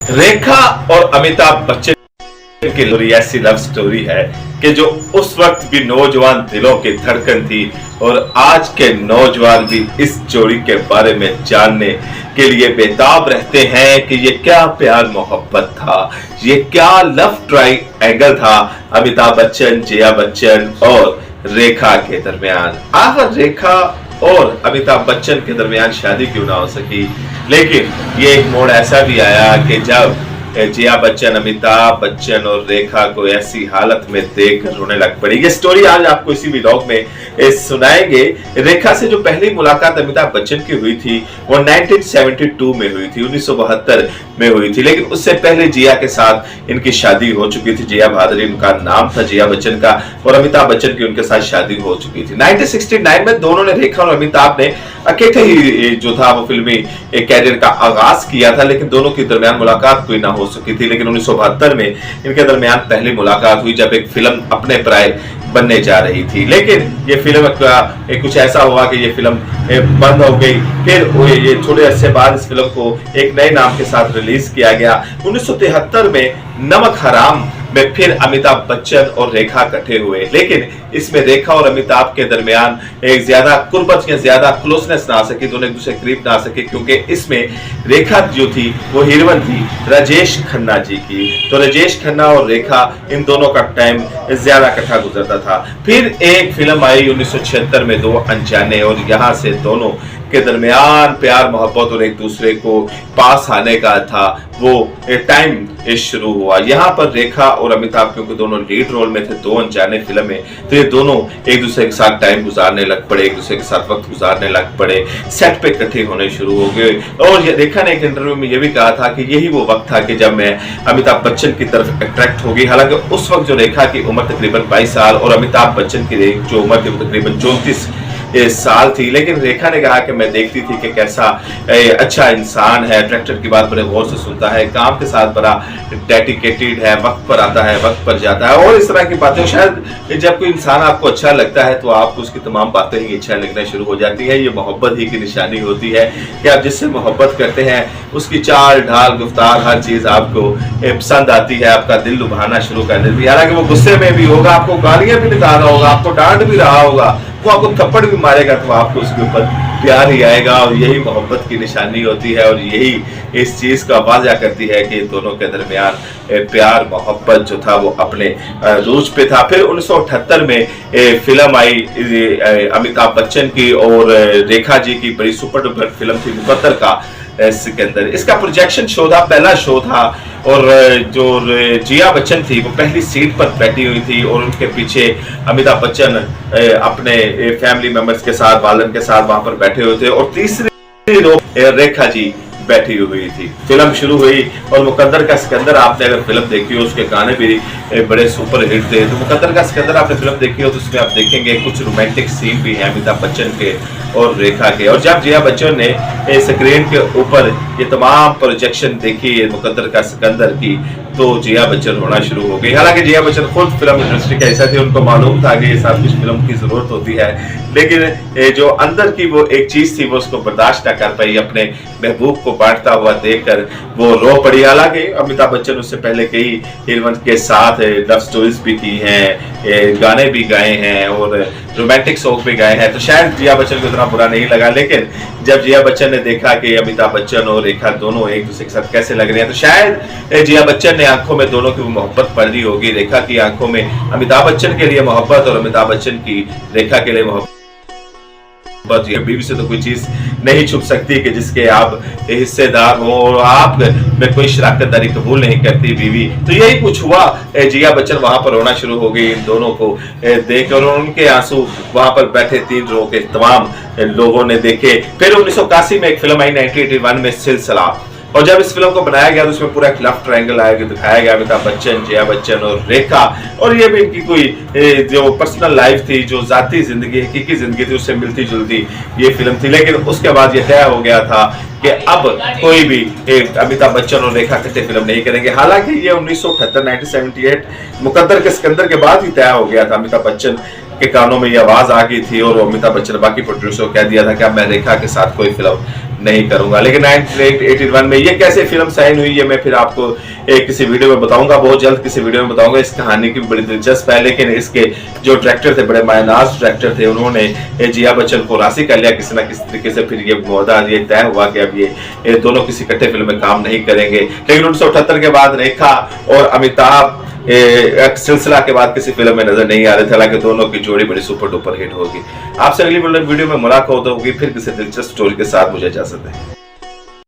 रेखा और अमिताभ बच्चन की स्टोरी ऐसी लव स्टोरी है कि जो उस वक्त भी नौजवान दिलों की धड़कन थी और आज के नौजवान भी इस जोड़ी के बारे में जानने के लिए बेताब रहते हैं कि ये क्या प्यार मोहब्बत था, ये क्या लव ट्रायंगल था अमिताभ बच्चन, जया बच्चन और रेखा के दरमियान। आखिर रेखा और अमिताभ बच्चन के दरमियान शादी क्यों ना हो सकी, लेकिन ये एक मोड़ ऐसा भी आया कि जब जया बच्चन अमिताभ बच्चन और रेखा को ऐसी हालत में देखकर रोने लग पड़ी। ये स्टोरी आज आपको इसी व्लॉग में सुनाएंगे। रेखा से जो पहली मुलाकात अमिताभ बच्चन की हुई थी वो 1972 में हुई थी, 1972 में हुई थी, लेकिन उससे पहले जया के साथ इनकी शादी हो चुकी थी। जया भादुरी उनका नाम था, जया बच्चन का, और अमिताभ बच्चन की उनके साथ शादी हो चुकी थी। 1969 में दोनों ने, रेखा और अमिताभ ने अकेले ही जो था वो फिल्मी कैरियर का आगाज किया था, लेकिन दोनों के दरमियान मुलाकात कोई ना हो सकी थी। लेकिन 1972 में इनके दरमियान पहली मुलाकात हुई जब एक फिल्म अपने पराए बनने जा रही थी, लेकिन ये फिल्म कुछ ऐसा हुआ कि ये फिल्म बंद हो गई। फिर ये थोड़े अरसे बाद इस फिल्म को एक नए नाम के साथ रिलीज किया गया। 1973 में नमक हराम में फिर अमिताभ बच्चन और रेखा इकट्ठे हुए, लेकिन इसमें रेखा और अमिताभ के दरमियान एक ज्यादा कुर्बत या ज्यादा क्लोजनेस ना आ सकी, दोनों एक दूसरे करीब ना आ सके, क्योंकि इसमें रेखा जो थी वो हीरोइन थी राजेश खन्ना जी की। तो राजेश खन्ना और रेखा इन दोनों का टाइम ज्यादा इकट्ठा गुजरता था। फिर एक फिल्म आई 1976 में, दो अनजाने, और यहाँ से दोनों के दरमियान प्यार मोहब्बत और एक दूसरे को पास आने का था वो टाइम शुरू हुआ। यहाँ पर रेखा और अमिताभ, क्योंकि दोनों लीड रोल में थे, दो अनजाने फिल्म में, तो ये दोनों एक दूसरे के साथ टाइम गुजारने लग पड़े, एक दूसरे के साथ वक्त गुजारने लग पड़े, सेट पे इकट्ठे होने शुरू हो गए। और रेखा ने एक इंटरव्यू में ये भी कहा था कि यही वो वक्त था कि जब मैं अमिताभ बच्चन की तरफ अट्रैक्ट हो गई। हालांकि उस वक्त जो रेखा की उम्र तकरीबन 22 साल और अमिताभ बच्चन की जो उम्र थी वो तकरीबन 34 साल थी, लेकिन रेखा ने कहा कि मैं देखती थी कि कैसा अच्छा इंसान है, ट्रैक्टर की बात बड़े गौर से सुनता है, काम के साथ बड़ा डेडिकेटेड है, वक्त पर आता है, वक्त पर जाता है, और इस तरह की बातें। शायद जब कोई इंसान आपको अच्छा लगता है तो आपको उसकी तमाम बातें ही अच्छा लगना शुरू हो जाती है। ये मोहब्बत ही की निशानी होती है कि आप जिससे मोहब्बत करते हैं उसकी चाल ढाल गुफ्तार हर चीज आपको पसंद आती है, आपका दिल लुभाना शुरू कर देती है। हालांकि वो गुस्से में भी होगा, आपको गालियां भी निकाल रहा होगा, आपको डांट भी रहा होगा, वो आपको थप्पड़ भी मारेगा, तो आपको उसके ऊपर प्यार ही आएगा। और यही मोहब्बत की निशानी होती है, और यही इस चीज का वाज़ा करती है कि दोनों के दरमियान प्यार मोहब्बत जो था वो अपने रूज पे था। फिर 1978 में फिल्म आई अमिताभ बच्चन की और रेखा जी की, बड़ी सुपर डुपर फिल्म थी मुकद्दर का सिकंदर। इसका प्रोजेक्शन शो था, पहला शो था, और जो जया बच्चन थी वो पहली सीट पर बैठी हुई थी और उनके पीछे अमिताभ बच्चन अपने फैमिली मेंबर्स के साथ, वालन के साथ वहां पर बैठे हुए थे, और तीसरी रो रेखा जी बैठी हुई थी। फिल्म शुरू हुई और मुकद्दर का सिकंदर, आपने अगर फिल्म देखी हो, उसके गाने भी बड़े सुपर हिट थे। तो मुकद्दर का सिकंदर आपने फिल्म देखी हो तो उसमें आप देखेंगे कुछ रोमांटिक सीन भी हैं अमिताभ बच्चन के और रेखा के। और जब जया बच्चन ने स्क्रीन के ऊपर ये तमाम प्रोजेक्शन देखी मुकद्दर का सिकंदर की, तो जया बच्चन रोना शुरू हो गई। हालांकि जया बच्चन खुद फिल्म इंडस्ट्री का ऐसा थी, उनको मालूम था कि ये सब कुछ फिल्म की जरूरत होती है, लेकिन जो अंदर की वो एक चीज थी वो उसको बर्दाश्त न कर पाई। अपने महबूब को बांटता हुआ देखकर वो रो पड़ी। हालांकि अमिताभ बच्चन उससे पहले कई हीरोइन के साथ लव स्टोरीज भी की हैं, गाने भी गाए हैं और रोमांटिक सॉन्ग भी गाए हैं, तो शायद जया बच्चन को इतना बुरा नहीं लगा। लेकिन जब जया बच्चन ने देखा कि अमिताभ बच्चन और रेखा दोनों एक दूसरे के साथ कैसे लग रहे हैं, तो शायद जया बच्चन ने आंखों में दोनों की मोहब्बत पड़ रही होगी। रेखा की आंखों में अमिताभ बच्चन के लिए मोहब्बत और अमिताभ बच्चन की रेखा के लिए मोहब्बत। बीवी से तो कोई चीज नहीं छुप सकती कि जिसके आप हिस्सेदार हो, और आप में कोई शराकतदारी कबूल नहीं करती बीवी। तो यही कुछ हुआ, जया बच्चन वहां पर रोना शुरू हो गई इन दोनों को देख, और उनके आंसू वहां पर बैठे 3 रो के तमाम लोगों ने देखे। फिर 1981 में एक फिल्म आई 1981 में, सिलसिला, और जब इस फिल्म को बनाया गया तो उसमें पूरा एक लव ट्रायंगल आया, दिखाया गया अमिताभ बच्चन, जया बच्चन और रेखा, और ये भी इनकी कोई जो पर्सनल लाइफ थी, जो जाती जिंदगी, हकीकी जिंदगी थी, उससे मिलती जुलती ये फिल्म थी। लेकिन उसके बाद ये तय हो गया था कि अब कोई भी अमिताभ बच्चन और रेखा इकट्ठे फिल्म नहीं करेंगे। हालांकि ये 1978 मुकद्दर के सिकंदर के बाद ही तय हो गया था। अमिताभ बच्चन के कानों में ये आवाज आ गई थी और अमिताभ बच्चन बाकी प्रोड्यूसर को कह दिया था कि अब मैं रेखा के साथ कोई फिल्म नहीं करूंगा। लेकिन 1981 में ये कैसे फिल्म साइन हुई है मैं फिर आपको एक किसी वीडियो में बताऊंगा, बहुत जल्द किसी वीडियो में बताऊंगा। इस कहानी की बड़ी दिलचस्प है, लेकिन इसके जो डायरेक्टर थे बड़े मायनाज डायरेक्टर थे, उन्होंने जिया बच्चन को राजी कर लिया किसी ना किसी तरीके से। फिर ये मौदा ये तय हुआ कि अब ये दोनों किसी इकट्ठे फिल्म में काम नहीं करेंगे। लेकिन 1978 के बाद रेखा और अमिताभ एक सिलसिला के बाद किसी फिल्म में नजर नहीं आ रहे थे, हालांकि दोनों की जोड़ी बड़ी सुपर डुपर हिट होगी। आपसे अगली वीडियो में मुलाकात होगी फिर किसी दिलचस्प स्टोरी के साथ। मुझे इजाजत है।